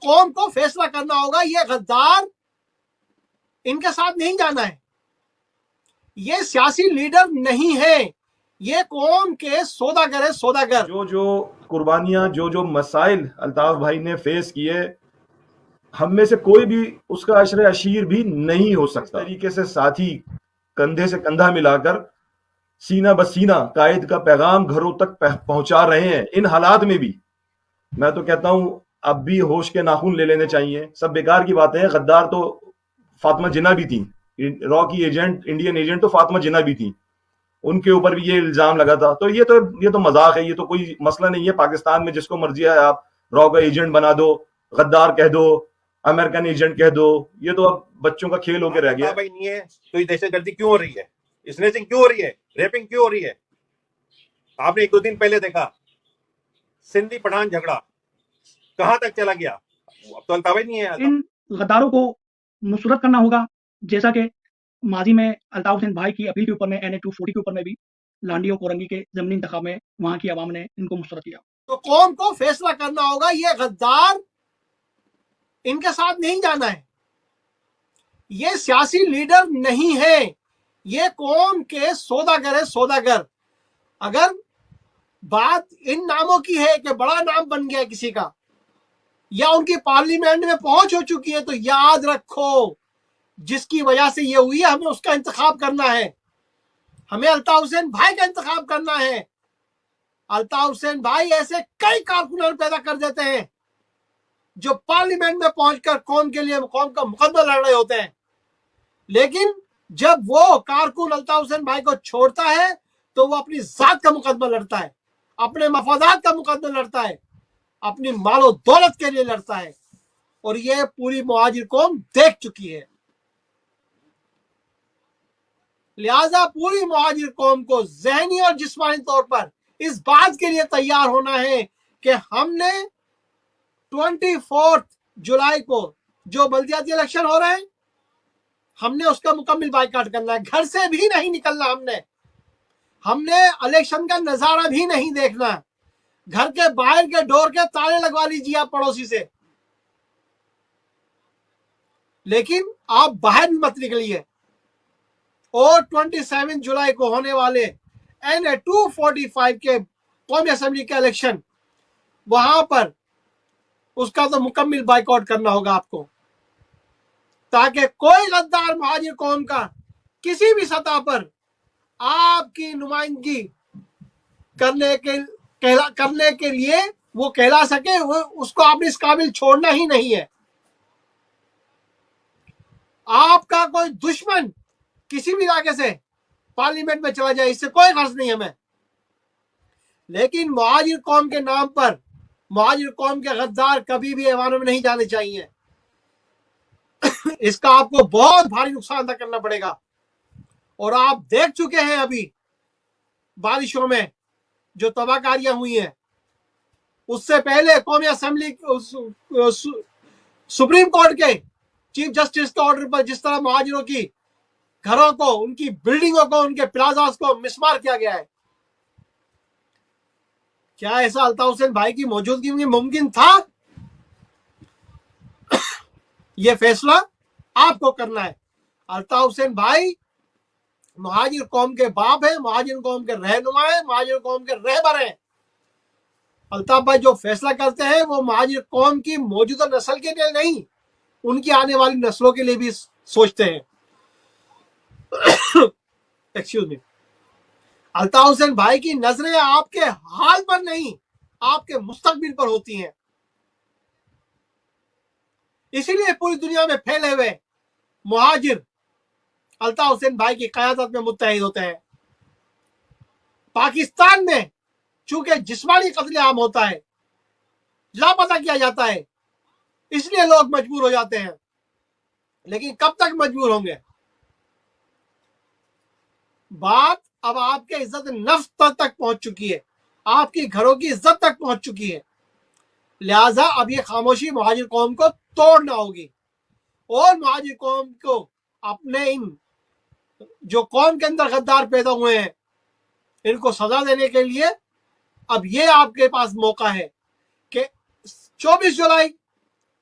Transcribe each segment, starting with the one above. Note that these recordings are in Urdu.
قوم کو فیصلہ کرنا ہوگا. یہ غدار ان کے ساتھ نہیں جانا ہے. یہ سیاسی لیڈر نہیں ہے, یہ قوم کے سوداگر ہے, سوداگر. جو قربانیاں جو مسائل الطاف بھائی نے فیس کیے, ہم میں سے کوئی بھی اس کا عشر عشیر بھی نہیں ہو سکتا. اس طریقے سے ساتھی کندھے سے کندھا ملا کر سینہ بسینہ قائد کا پیغام گھروں تک پہنچا رہے ہیں. ان حالات میں بھی میں تو کہتا ہوں اب بھی ہوش کے ناخن لے لینے چاہیے. سب بیکار کی باتیں ہیں. غدار تو فاطمہ جناح بھی تھیں, را کی ایجنٹ, انڈین ایجنٹ تو فاطمہ جناح بھی تھیں, ان کے اوپر بھی یہ الزام لگا تھا. تو یہ تو مذاق ہے, یہ تو کوئی مسئلہ نہیں ہے. پاکستان میں جس کو مرضی ہے آپ را کا ایجنٹ بنا دو, غدار کہہ دو, امریکن ایجنٹ کہہ دو. یہ تو اب بچوں کا کھیل ہو کے رہ گیا. بھائی نہیں ہے تو یہ دہشت گردی کیوں ہو رہی ہے, اسنیچنگ کیوں ہو رہی ہے, ریپنگ کیوں ہو رہی ہے؟ آپ نے ایک دو دن پہلے دیکھا سندھی پٹھان جھگڑا کہاں تک چلا گیا. اب تو الطاف نہیں ہے. ان غداروں کو نصرت کرنا ہوگا, جیسا کہ ماضی میں الطاف حسین بھائی کی اپیل کے اوپر میں NA-240 کے اوپر میں بھی لانڈی اور کورنگی کے ضمنی انتخاب میں وہاں کی عوام نے ان کو مسرت کیا. تو قوم کو فیصلہ کرنا ہوگا, یہ غدار ان کے ساتھ نہیں جانا ہے. یہ سیاسی لیڈر نہیں ہے, یہ قوم کے سوداگر ہے, سوداگر. اگر بات ان ناموں کی ہے کہ بڑا نام بن گیا کسی کا یا ان کی پارلیمنٹ میں پہنچ ہو چکی ہے, تو یاد رکھو جس کی وجہ سے یہ ہوئی ہے ہمیں اس کا انتخاب کرنا ہے. ہمیں الطاف حسین بھائی کا انتخاب کرنا ہے. الطاف حسین بھائی ایسے کئی کارکنان پیدا کر دیتے ہیں جو پارلیمنٹ میں پہنچ کر قوم کے لیے قوم کا مقدمہ لڑ رہے ہوتے ہیں, لیکن جب وہ کارکن الطاف حسین بھائی کو چھوڑتا ہے تو وہ اپنی ذات کا مقدمہ لڑتا ہے, اپنے مفادات کا مقدمہ لڑتا ہے, اپنی مال و دولت کے لیے لڑتا ہے. اور یہ پوری مہاجر قوم دیکھ چکی ہے. لہذا پوری مہاجر قوم کو ذہنی اور جسمانی طور پر اس بات کے لیے تیار ہونا ہے کہ ہم نے 24 جولائی کو جو بلدیاتی الیکشن ہو رہے ہیں ہم نے اس کا مکمل بائیکاٹ کرنا ہے. گھر سے بھی نہیں نکلنا, ہم نے الیکشن کا نظارہ بھی نہیں دیکھنا. گھر کے باہر کے ڈور کے تالے لگوا لیجیے آپ پڑوسی سے, لیکن آپ باہر بھی مت نکلیے. اور 27 جولائی کو ہونے والے NA-245 کے قومی اسمبلی کے الیکشن, وہاں پر اس کا تو مکمل بائیکاٹ کرنا ہوگا آپ کو, تاکہ کوئی غدار مہاجر قوم کا کسی بھی سطح پر آپ کی نمائندگی کرنے کے لیے وہ کہلا سکے. اس کو آپ نے اس قابل چھوڑنا ہی نہیں ہے. آپ کا کوئی دشمن کسی بھی علاقے سے پارلیمنٹ میں چلا جائے, اس سے کوئی غرض نہیں ہمیں, لیکن مہاجر قوم کے نام پر مہاجر قوم کے غدار کبھی بھی ایوانوں میں نہیں جانے چاہیے. اس کا آپ کو بہت بھاری نقصان ادا کرنا پڑے گا. اور آپ دیکھ چکے ہیں ابھی بارشوں میں جو تباہ کاریاں ہوئی ہیں. اس سے پہلے قومی اسمبلی سپریم کورٹ کے چیف جسٹس کے آرڈر پر جس طرح مہاجروں کی گھروں کو, ان کی بلڈنگوں کو, ان کے پلازاز کو مسمار کیا گیا ہے, کیا ایسا الطاف حسین بھائی کی موجودگی میں ممکن تھا؟ یہ فیصلہ آپ کو کرنا ہے. الطاف حسین بھائی مہاجر قوم کے باپ ہیں, مہاجر قوم کے رہنما ہیں, مہاجر قوم کے رہبر ہیں. الطاف بھائی جو فیصلہ کرتے ہیں وہ مہاجر قوم کی موجودہ نسل کے لیے نہیں, ان کی آنے والی نسلوں کے لیے بھی سوچتے ہیں. Excuse me. الطاف حسین بھائی کی نظریں آپ کے حال پر نہیں, آپ کے مستقبل پر ہوتی ہیں. اسی لیے پوری دنیا میں پھیلے ہوئے مہاجر الطاف حسین بھائی کی قیادت میں متحد ہوتے ہیں. پاکستان میں چونکہ جسمانی قتل عام ہوتا ہے, لاپتہ کیا جاتا ہے, اس لیے لوگ مجبور ہو جاتے ہیں. لیکن کب تک مجبور ہوں گے؟ بات اب آپ کے عزت نفس تک پہنچ چکی ہے, آپ کی گھروں کی عزت تک پہنچ چکی ہے. لہٰذا اب یہ خاموشی مہاجر قوم کو توڑنا ہوگی, اور مہاجر قوم کو اپنے ان جو قوم کے اندر غدار پیدا ہوئے ہیں ان کو سزا دینے کے لیے اب یہ آپ کے پاس موقع ہے کہ 24 جولائی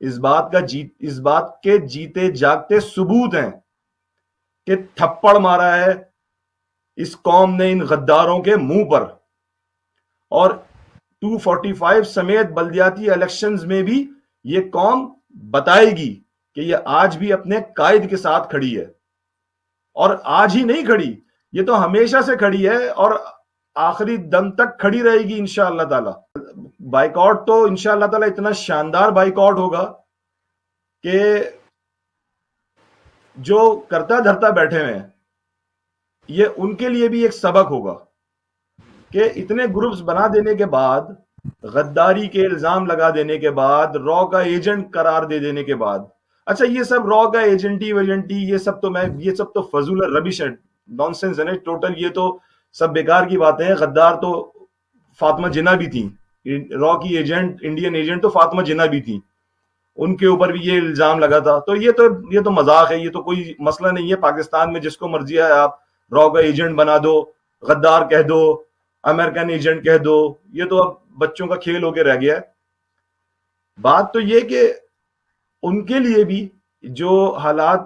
اس بات کے جیتے جاگتے ثبوت ہیں کہ تھپڑ مارا ہے اس قوم نے ان غداروں کے منہ پر، اور 245 سمیت بلدیاتی الیکشنز میں بھی یہ قوم بتائے گی کہ یہ آج بھی اپنے قائد کے ساتھ کھڑی ہے، اور آج ہی نہیں کھڑی، یہ تو ہمیشہ سے کھڑی ہے اور آخری دم تک کھڑی رہے گی انشاءاللہ تعالی۔ بائیکاٹ تو انشاءاللہ تعالی اتنا شاندار بائیکاٹ ہوگا کہ جو کرتا دھرتا بیٹھے ہوئے ہیں یہ ان کے لیے بھی ایک سبق ہوگا کہ اتنے گروپس بنا دینے کے بعد، غداری کے الزام لگا دینے کے بعد، را کا ایجنٹ قرار دے دینے کے بعد، اچھا یہ سب را کا ایجنٹی ویجنٹی یہ سب تو فضول ربش ہے، نان سینس ہے ٹوٹل، یہ تو سب بیکار کی باتیں ہیں۔ غدار تو فاطمہ جناح بھی تھیں، را کی ایجنٹ انڈین ایجنٹ تو فاطمہ جناح بھی تھیں، ان کے اوپر بھی یہ الزام لگا تھا۔ تو یہ تو مذاق ہے، یہ تو کوئی مسئلہ نہیں ہے۔ پاکستان میں جس کو مرضی ہے آپ را کا ایجنٹ بنا دو، غدار کہہ دو، امریکن ایجنٹ کہہ دو، یہ تو اب بچوں کا کھیل ہو کے رہ گیا ہے۔ بات تو یہ کہ ان کے لیے بھی جو حالات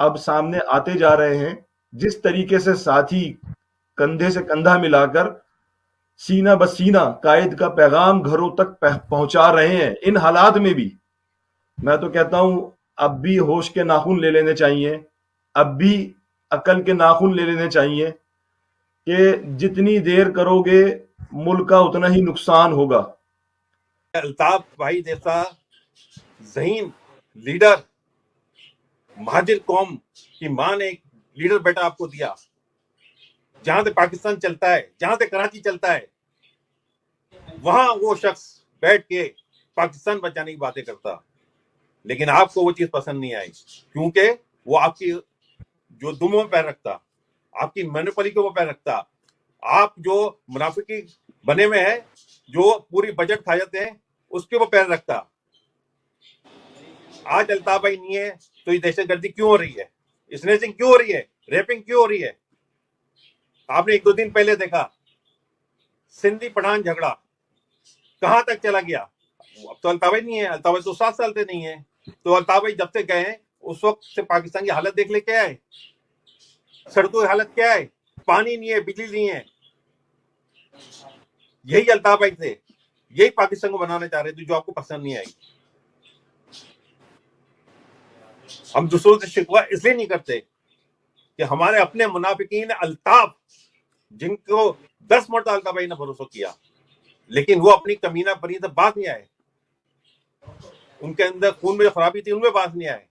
اب سامنے آتے جا رہے ہیں، جس طریقے سے ساتھی کندھے سے کندھا ملا کر سینہ بسینہ قائد کا پیغام گھروں تک پہنچا رہے ہیں، ان حالات میں بھی میں تو کہتا ہوں اب بھی ہوش کے ناخن لے لینے چاہیے، اب بھی عقل کے ناخن لے لینے چاہیے کہ جتنی دیر کرو گے ملک کا اتنا ہی نقصان ہوگا۔ الطاف بھائی جیسا ذہین لیڈر، مہاجر قوم کی ماں نے ایک لیڈر بیٹا آپ کو دیا، جہاں سے پاکستان چلتا ہے، جہاں سے کراچی چلتا ہے، وہاں وہ شخص بیٹھ کے پاکستان بچانے کی باتیں کرتا، لیکن آپ کو وہ چیز پسند نہیں آئی، کیونکہ وہ آپ کی جو دموں میں پیر رکھتا، آپ کی مینوپلی کے وہ پیر رکھتا، آپ جو منافقی بنے ہوئے ہیں، جو پوری بجٹ کھا جاتے ہیں، اس کے وہ پیر رکھتا۔ آج الطاف بھائی نہیں ہے تو یہ دہشت گردی کیوں ہو رہی ہے، اسنیچنگ کیوں ہو رہی ہے، ریپنگ کیوں ہو رہی ہے؟ آپ نے 1-2 دن پہلے دیکھا سندھی پٹھان جھگڑا کہاں تک چلا گیا۔ اب تو الطاف بھائی نہیں ہے، الطاف بھائی تو 7 سال سے نہیں ہے، تو الطاف بھائی جب سے گئے ہیں اس وقت سے پاکستان کی حالت دیکھ لے کیا ہے، سڑکوں کی حالت کیا ہے، پانی نہیں ہے، بجلی نہیں ہے۔ یہی الطاف بھائی تھے، یہی پاکستان کو بنانا چاہ رہے تھے، جو آپ کو پسند نہیں آئی۔ ہم دوسروں سے شکوہ اس لیے نہیں کرتے کہ ہمارے اپنے منافقین الطاف، جن کو 10 مرتبہ الطاف بھائی نے بھروسہ کیا، لیکن وہ اپنی کمینہ پنی سے باز نہیں آئے، ان کے اندر خون میں جو خرابی تھی ان میں باز نہیں آئے۔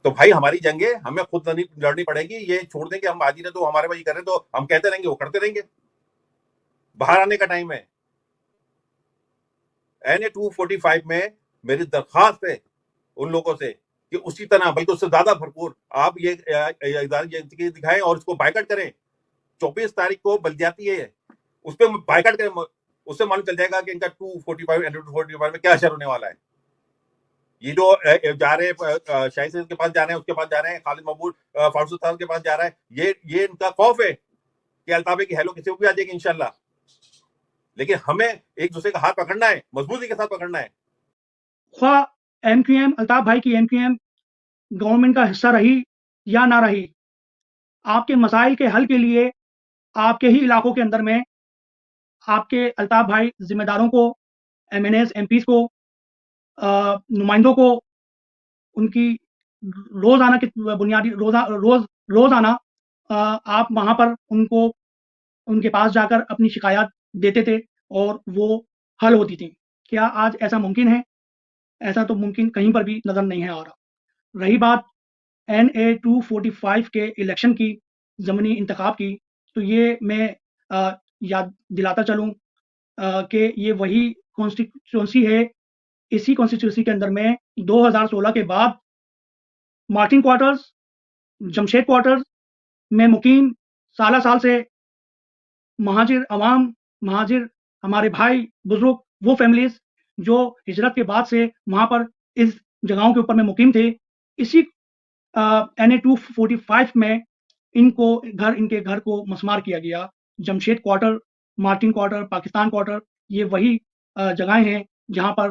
تو بھائی ہماری جنگیں ہمیں خود لڑنی پڑے گی، یہ چھوڑ دیں کہ ہم حاضر ہیں تو ہمارے بھائی کر رہے ہیں تو ہم کہتے رہیں گے، وہ کرتے رہیں گے۔ باہر آنے کا ٹائم ہے۔ NA-245 میں میری درخواست ہے ان لوگوں سے کہ اسی طرح بلکہ اس سے زیادہ بھرپور آپ یہ دکھائیں اور اس کو بائیکاٹ کریں۔ 24 تاریخ کو بلدیاتی ہے، اس پہ بائیکاٹ کریں، اس سے معلوم چل جائے گا کہ ان کا 245 میں کیا اثر ہونے والا ہے۔ یہ جو جا رہے ہیں شاہی صاحب کے پاس جا رہے ہیں، اس کے پاس جا رہے ہیں، خالد محمود فاروق صاحب کے پاس جا رہا ہے، یہ ان کا خوف ہے کہ الطاف کی ہیلو کسی کو بھی آ جائے گی انشاءاللہ۔ لیکن ہمیں ایک دوسرے کا ہاتھ پکڑنا ہے، مضبوطی کے ساتھ پکڑنا ہے۔ خواہ ایم کیو ایم، الطاف بھائی کی ایم کیو ایم گورنمنٹ کا حصہ رہی یا نہ رہی، آپ کے مسائل کے حل کے لیے آپ کے ہی علاقوں کے اندر میں آپ کے الطاف بھائی ذمہ داروں کو، M N As, M Ps کو، نمائندوں کو، ان کی روزانہ کی بنیادی روزانہ آپ وہاں پر ان کے پاس جا کر اپنی شکایات دیتے تھے اور وہ حل ہوتی تھیں۔ کیا آج ایسا ممکن ہے؟ ایسا تو ممکن کہیں پر بھی نظر نہیں ہے آ رہا۔ رہی بات NA-245 کے الیکشن کی، ضمنی انتخاب کی، تو یہ میں یاد دلاتا چلوں کہ یہ وہی کانسٹیٹیوئنسی ہے، اسی کانسٹیٹیوئنسی کے اندر میں 2016 کے بعد مارٹن کوارٹرز، جمشید کوارٹرز میں مقیم سالہ سال سے مہاجر عوام، مہاجر ہمارے بھائی بزرگ، وہ فیملیز جو ہجرت کے بعد سے وہاں پر اس جگہوں کے اوپر میں مقیم تھے، اسی NA-245 میں ان کے گھر کو مسمار کیا گیا۔ Jamshed quarter, Martin quarter, Pakistan quarter, یہ وہی جگہیں ہیں جہاں پر